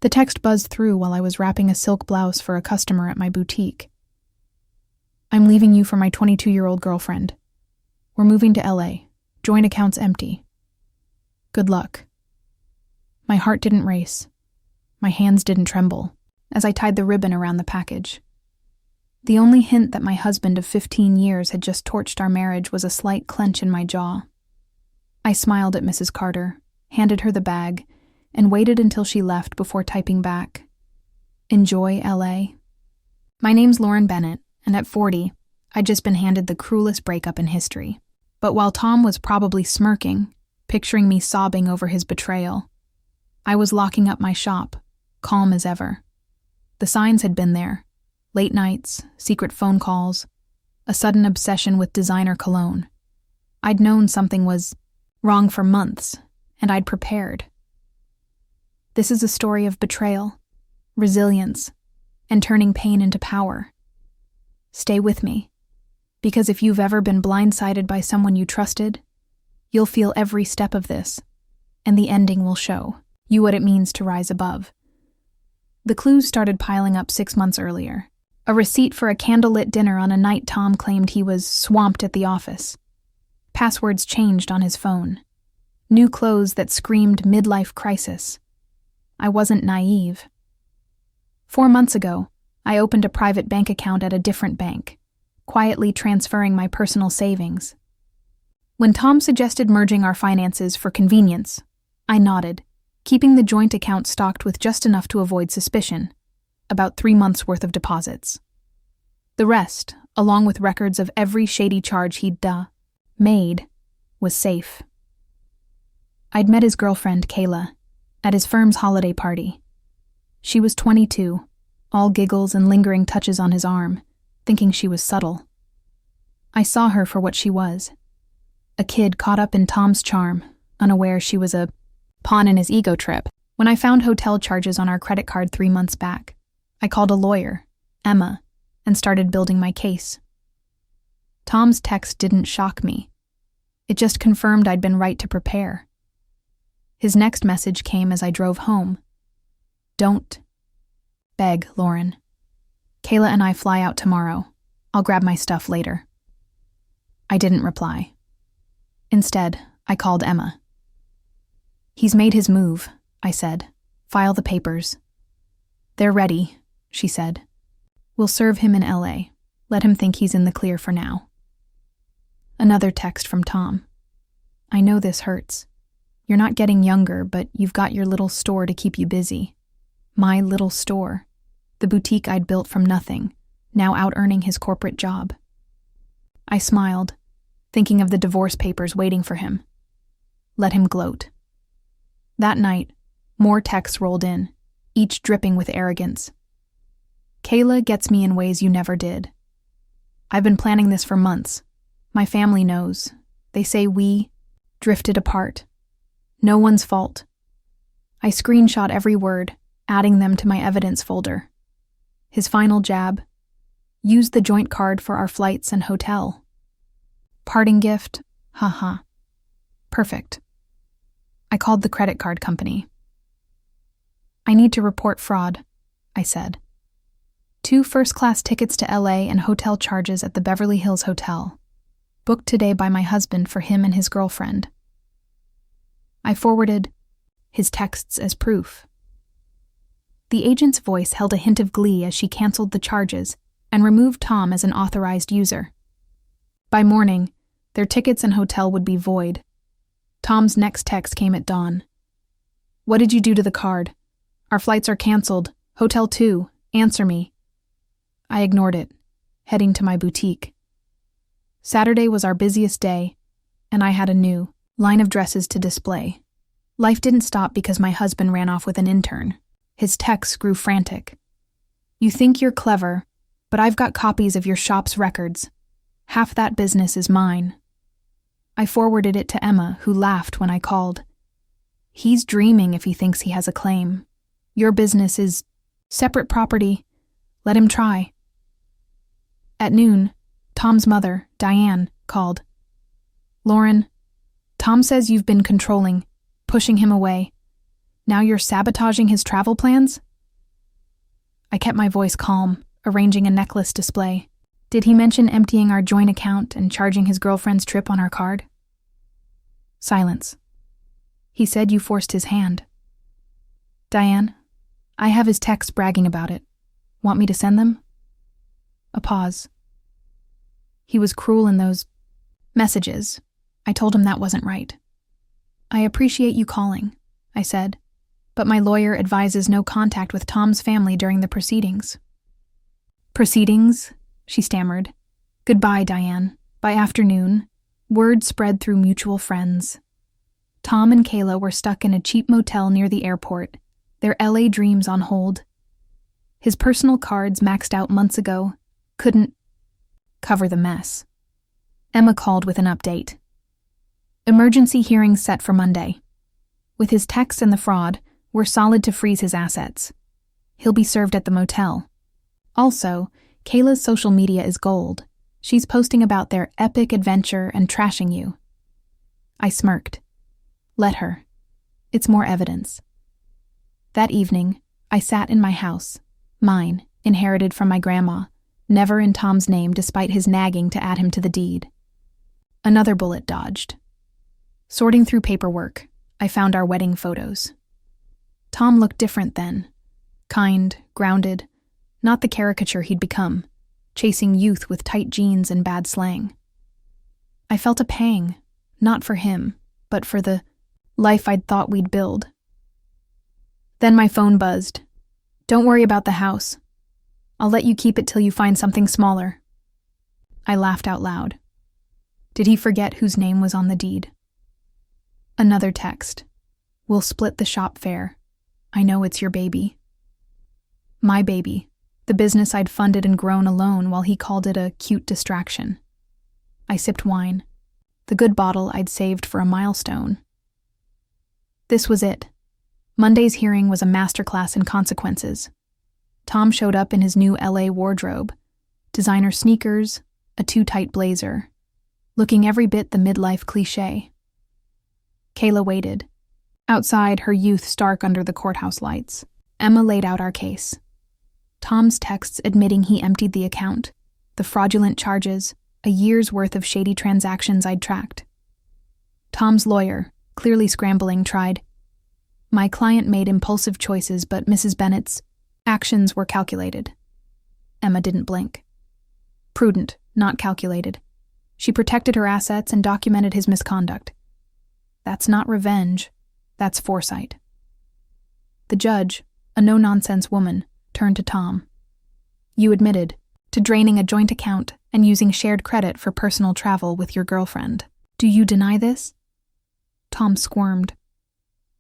The text buzzed through while I was wrapping a silk blouse for a customer at my boutique. I'm leaving you for my 22-year-old girlfriend. We're moving to LA. Joint account's empty. Good luck. My heart didn't race. My hands didn't tremble as I tied the ribbon around the package. The only hint that my husband of 15 years had just torched our marriage was a slight clench in my jaw. I smiled at Mrs. Carter, handed her the bag, and waited until she left before typing back. Enjoy LA. My name's Lauren Bennett, and at 40, I'd just been handed the cruelest breakup in history. But while Tom was probably smirking, picturing me sobbing over his betrayal, I was locking up my shop, calm as ever. The signs had been there. Late nights, secret phone calls, a sudden obsession with designer cologne. I'd known something was wrong for months, and I'd prepared. This is a story of betrayal, resilience, and turning pain into power. Stay with me, because if you've ever been blindsided by someone you trusted, you'll feel every step of this, and the ending will show you what it means to rise above. The clues started piling up 6 months earlier. A receipt for a candlelit dinner on a night Tom claimed he was swamped at the office. Passwords changed on his phone. New clothes that screamed midlife crisis. I wasn't naive. 4 months ago, I opened a private bank account at a different bank, quietly transferring my personal savings. When Tom suggested merging our finances for convenience, I nodded, keeping the joint account stocked with just enough to avoid suspicion, about 3 months' worth of deposits. The rest, along with records of every shady charge he'd made, was safe. I'd met his girlfriend, Kayla, at his firm's holiday party. She was 22, all giggles and lingering touches on his arm, thinking she was subtle. I saw her for what she was, a kid caught up in Tom's charm, unaware she was a pawn in his ego trip. When I found hotel charges on our credit card 3 months back, I called a lawyer, Emma, and started building my case. Tom's text didn't shock me. It just confirmed I'd been right to prepare. His next message came as I drove home. Don't beg, Lauren. Kayla and I fly out tomorrow. I'll grab my stuff later. I didn't reply. Instead, I called Emma. He's made his move, I said. File the papers. They're ready, she said. We'll serve him in LA. Let him think he's in the clear for now. Another text from Tom. I know this hurts. You're not getting younger, but you've got your little store to keep you busy. My little store. The boutique I'd built from nothing, now out-earning his corporate job. I smiled, thinking of the divorce papers waiting for him. Let him gloat. That night, more texts rolled in, each dripping with arrogance. Kayla gets me in ways you never did. I've been planning this for months. My family knows. They say we drifted apart. No one's fault. I screenshot every word, adding them to my evidence folder. His final jab. Use the joint card for our flights and hotel. Parting gift. Haha. Perfect. I called the credit card company. I need to report fraud, I said. 2 first-class tickets to LA and hotel charges at the Beverly Hills Hotel. Booked today by my husband for him and his girlfriend. I forwarded his texts as proof. The agent's voice held a hint of glee as she canceled the charges and removed Tom as an authorized user. By morning, their tickets and hotel would be void. Tom's next text came at dawn. What did you do to the card? Our flights are canceled. Hotel 2. Answer me. I ignored it, heading to my boutique. Saturday was our busiest day, and I had a new line of dresses to display. Life didn't stop because my husband ran off with an intern. His texts grew frantic. You think you're clever, but I've got copies of your shop's records. Half that business is mine. I forwarded it to Emma, who laughed when I called. He's dreaming if he thinks he has a claim. Your business is separate property. Let him try. At noon, Tom's mother, Diane, called. Lauren, Tom says you've been controlling, pushing him away. Now you're sabotaging his travel plans? I kept my voice calm, arranging a necklace display. Did he mention emptying our joint account and charging his girlfriend's trip on our card? Silence. He said you forced his hand. Diane, I have his texts bragging about it. Want me to send them? A pause. He was cruel in those messages. I told him that wasn't right. I appreciate you calling, I said, but my lawyer advises no contact with Tom's family during the proceedings. Proceedings? She stammered. Goodbye, Diane. By afternoon, word spread through mutual friends. Tom and Kayla were stuck in a cheap motel near the airport, their LA dreams on hold. His personal cards maxed out months ago couldn't cover the mess. Emma called with an update. Emergency hearing set for Monday. With his texts and the fraud, we're solid to freeze his assets. He'll be served at the motel. Also, Kayla's social media is gold. She's posting about their epic adventure and trashing you. I smirked. Let her. It's more evidence. That evening, I sat in my house, mine, inherited from my grandma, never in Tom's name despite his nagging to add him to the deed. Another bullet dodged. Sorting through paperwork, I found our wedding photos. Tom looked different then. Kind, grounded, not the caricature he'd become, chasing youth with tight jeans and bad slang. I felt a pang, not for him, but for the life I'd thought we'd build. Then my phone buzzed. Don't worry about the house. I'll let you keep it till you find something smaller. I laughed out loud. Did he forget whose name was on the deed? Another text. We'll split the shop fare. I know it's your baby. My baby, the business I'd funded and grown alone while he called it a cute distraction. I sipped wine, the good bottle I'd saved for a milestone. This was it. Monday's hearing was a masterclass in consequences. Tom showed up in his new LA wardrobe, designer sneakers, a too-tight blazer, looking every bit the midlife cliché. Kayla waited. Outside, her youth stark under the courthouse lights. Emma laid out our case. Tom's texts admitting he emptied the account, the fraudulent charges, a year's worth of shady transactions I'd tracked. Tom's lawyer, clearly scrambling, tried. My client made impulsive choices, but Mrs. Bennett's actions were calculated. Emma didn't blink. Prudent, not calculated. She protected her assets and documented his misconduct. That's not revenge. That's foresight. The judge, a no-nonsense woman, turned to Tom. You admitted to draining a joint account and using shared credit for personal travel with your girlfriend. Do you deny this? Tom squirmed.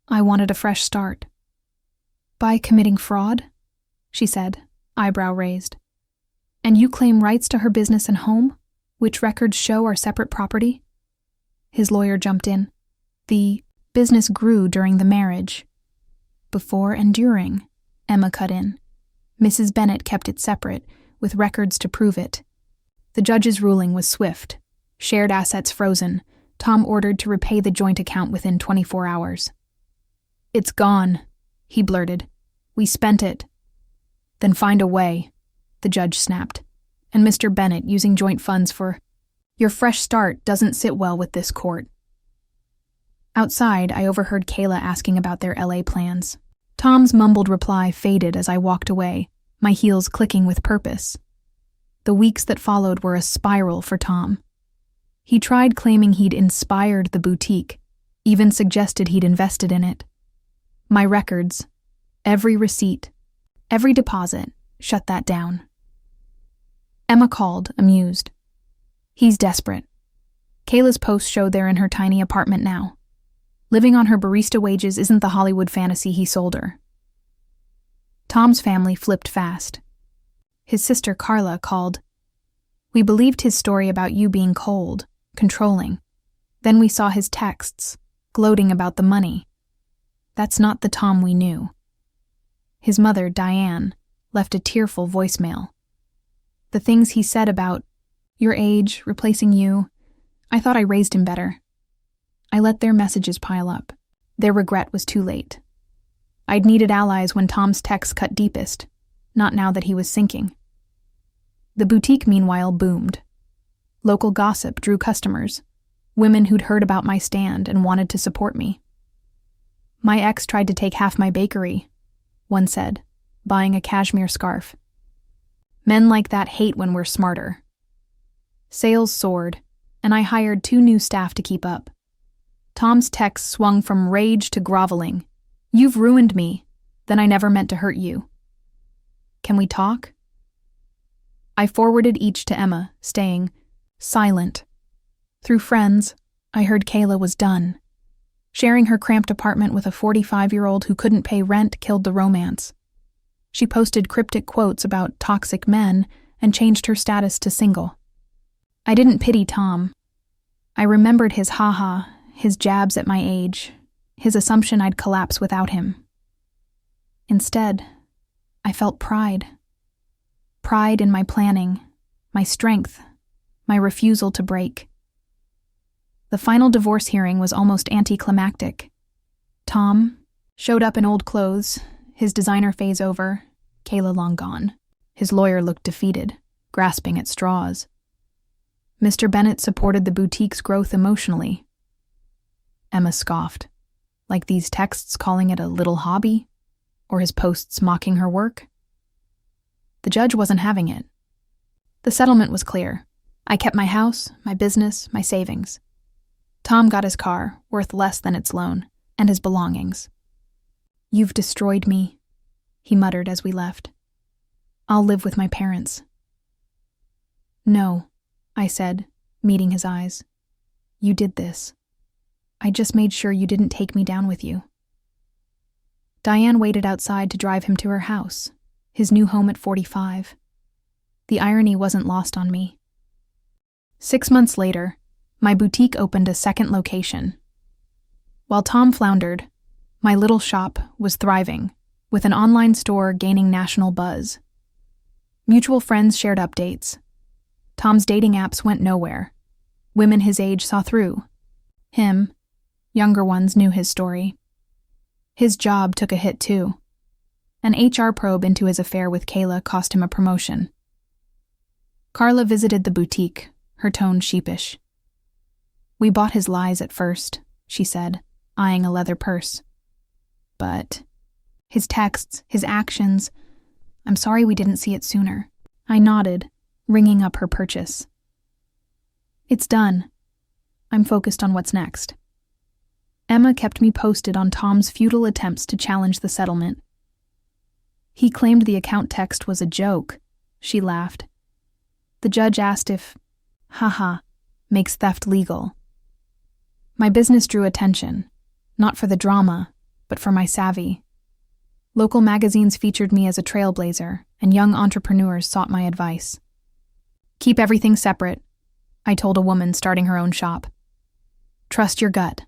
I wanted a fresh start. By committing fraud? She said, eyebrow raised. And you claim rights to her business and home, which records show are separate property? His lawyer jumped in. The business grew during the marriage. Before and during, Emma cut in. Mrs. Bennett kept it separate, with records to prove it. The judge's ruling was swift. Shared assets frozen. Tom ordered to repay the joint account within 24 hours. It's gone, he blurted. We spent it. Then find a way, the judge snapped. And Mr. Bennett using joint funds for your fresh start doesn't sit well with this court. Outside, I overheard Kayla asking about their LA plans. Tom's mumbled reply faded as I walked away, my heels clicking with purpose. The weeks that followed were a spiral for Tom. He tried claiming he'd inspired the boutique, even suggested he'd invested in it. My records, every receipt, every deposit, shut that down. Emma called, amused. He's desperate. Kayla's posts showed they're in her tiny apartment now. Living on her barista wages isn't the Hollywood fantasy he sold her. Tom's family flipped fast. His sister Carla called. We believed his story about you being cold, controlling. Then we saw his texts, gloating about the money. That's not the Tom we knew. His mother, Diane, left a tearful voicemail. The things he said about your age, replacing you, I thought I raised him better. I let their messages pile up. Their regret was too late. I'd needed allies when Tom's texts cut deepest, not now that he was sinking. The boutique, meanwhile, boomed. Local gossip drew customers, women who'd heard about my stand and wanted to support me. My ex tried to take half my bakery, one said, buying a cashmere scarf. Men like that hate when we're smarter. Sales soared, and I hired 2 new staff to keep up. Tom's texts swung from rage to groveling. "You've ruined me. Then I never meant to hurt you. Can we talk?" I forwarded each to Emma, staying silent. Through friends, I heard Kayla was done. Sharing her cramped apartment with a 45-year-old who couldn't pay rent killed the romance. She posted cryptic quotes about toxic men and changed her status to single. I didn't pity Tom. I remembered his ha-ha, his jabs at my age, his assumption I'd collapse without him. Instead, I felt pride. Pride in my planning, my strength, my refusal to break. The final divorce hearing was almost anticlimactic. Tom showed up in old clothes, his designer phase over, Kayla long gone. His lawyer looked defeated, grasping at straws. Mr. Bennett supported the boutique's growth emotionally. Emma scoffed, like these texts calling it a little hobby, or his posts mocking her work. The judge wasn't having it. The settlement was clear. I kept my house, my business, my savings. Tom got his car, worth less than its loan, and his belongings. "You've destroyed me," he muttered as we left. "I'll live with my parents." "No," I said, meeting his eyes. "You did this. I just made sure you didn't take me down with you." Diane waited outside to drive him to her house, his new home at 45. The irony wasn't lost on me. 6 months later, my boutique opened a second location. While Tom floundered, my little shop was thriving, with an online store gaining national buzz. Mutual friends shared updates. Tom's dating apps went nowhere. Women his age saw through. Him, younger ones, knew his story. His job took a hit too. An HR probe into his affair with Kayla cost him a promotion. Carla visited the boutique, her tone sheepish. "We bought his lies at first," she said, eyeing a leather purse. "But his texts, his actions, I'm sorry we didn't see it sooner." I nodded, ringing up her purchase. "It's done. I'm focused on what's next." Emma kept me posted on Tom's futile attempts to challenge the settlement. "He claimed the account text was a joke," she laughed. The judge asked if, haha, makes theft legal. My business drew attention, not for the drama, but for my savvy. Local magazines featured me as a trailblazer, and young entrepreneurs sought my advice. "Keep everything separate," I told a woman starting her own shop. "Trust your gut."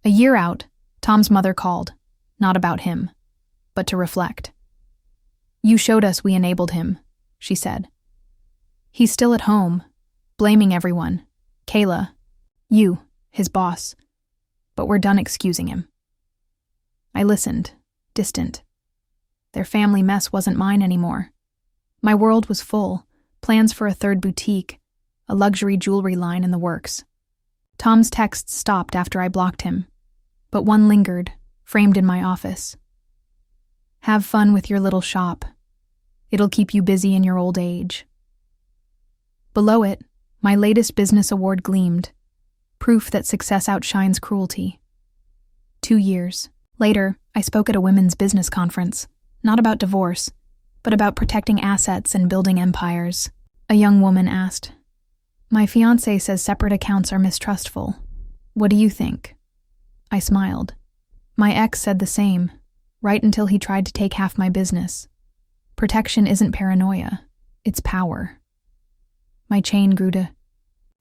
A year out, Tom's mother called, not about him, but to reflect. "You showed us we enabled him," she said. "He's still at home, blaming everyone, Kayla, you, his boss, but we're done excusing him." I listened, distant. Their family mess wasn't mine anymore. My world was full, plans for a third boutique, a luxury jewelry line in the works. Tom's texts stopped after I blocked him, but one lingered, framed in my office. "Have fun with your little shop. It'll keep you busy in your old age." Below it, my latest business award gleamed, proof that success outshines cruelty. 2 years later, I spoke at a women's business conference, not about divorce, but about protecting assets and building empires. A young woman asked, "My fiancé says separate accounts are mistrustful. What do you think?" I smiled. My ex said the same, right until he tried to take half my business. Protection isn't paranoia, it's power. My chain grew to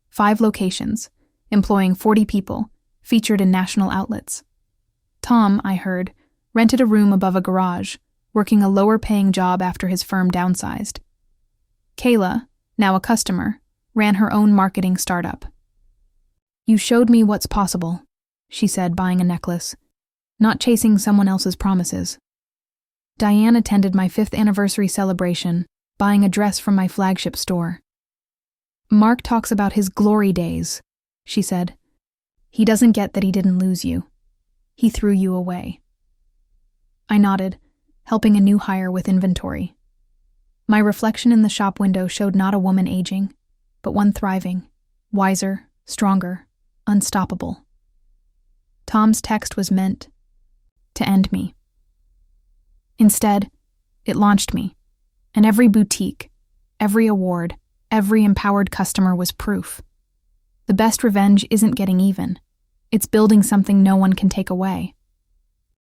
5 locations, employing 40 people, featured in national outlets. Tom, I heard, rented a room above a garage, working a lower-paying job after his firm downsized. Kayla, now a customer, ran her own marketing startup. "You showed me what's possible," she said, buying a necklace. not chasing someone else's promises. Diane attended my 5th anniversary celebration, buying a dress from my flagship store. Mark talks about his glory days, she said. He doesn't get that he didn't lose you. He threw you away. I nodded, helping a new hire with inventory. My reflection in the shop window showed not a woman aging, but one thriving, wiser, stronger, unstoppable. Tom's text was meant to end me. Instead, it launched me, and every boutique, every award, every empowered customer was proof. The best revenge isn't getting even. It's building something no one can take away.